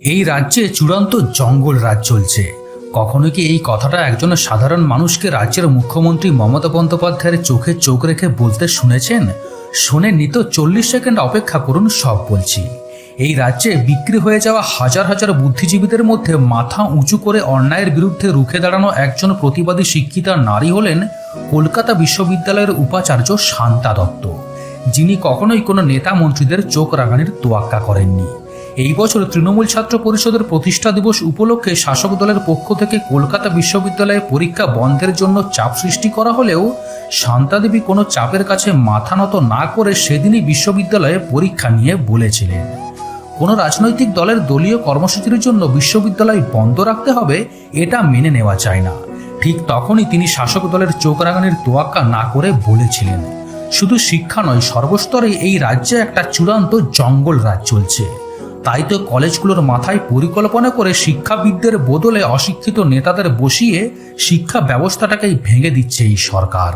এই রাজ্যে চূড়ান্ত জঙ্গল রাজ চলছে। কখনো কি এই কথাটা একজন সাধারণ মানুষকে রাজ্যের মুখ্যমন্ত্রী মমতা বন্দ্যোপাধ্যায়ের চোখে চোখ রেখে বলতে শুনেছেন? শোনেননি তো 40 সেকেন্ড অপেক্ষা করুন, সব বলছি। এই রাজ্যে বিক্রি হয়ে যাওয়া হাজার হাজার বুদ্ধিজীবীদের মধ্যে মাথা উঁচু করে অন্যায়ের বিরুদ্ধে রুখে দাঁড়ানো একজন প্রতিবাদী শিক্ষিতা নারী হলেন কলকাতা বিশ্ববিদ্যালয়ের উপাচার্য শান্তা দত্ত, যিনি কখনোই কোনো নেতা মন্ত্রীদের চোখ রাঙানির তোয়াক্কা করেননি। এই বছর তৃণমূল ছাত্র পরিষদের প্রতিষ্ঠা দিবস উপলক্ষে শাসক দলের পক্ষ থেকে কলকাতা বিশ্ববিদ্যালয়ে পরীক্ষা বন্ধের জন্য চাপ সৃষ্টি করা হলেও শান্তা দেবী কোনো চাপের কাছে মাথা নত না করে সেদিনই বিশ্ববিদ্যালয়ে পরীক্ষা নিয়ে বলেছিলেন, কোনো রাজনৈতিক দলের দলীয় কর্মসূচির জন্য বিশ্ববিদ্যালয় বন্ধ রাখতে হবে, এটা মেনে নেওয়া যায় না। ঠিক তখনই তিনি শাসক দলের চোখ রাঙানির তোয়াক্কা না করে বলেছিলেন, শুধু শিক্ষা নয়, সর্বস্তরে এই রাজ্যে একটা চূড়ান্ত জঙ্গল রাজ চলছে। তাই তো কলেজগুলোর মাথায় পরিকল্পনা করে শিক্ষাবিদদের বদলে অশিক্ষিত নেতাদের বসিয়ে শিক্ষা ব্যবস্থাটাকেই ভেঙে দিচ্ছে এই সরকার।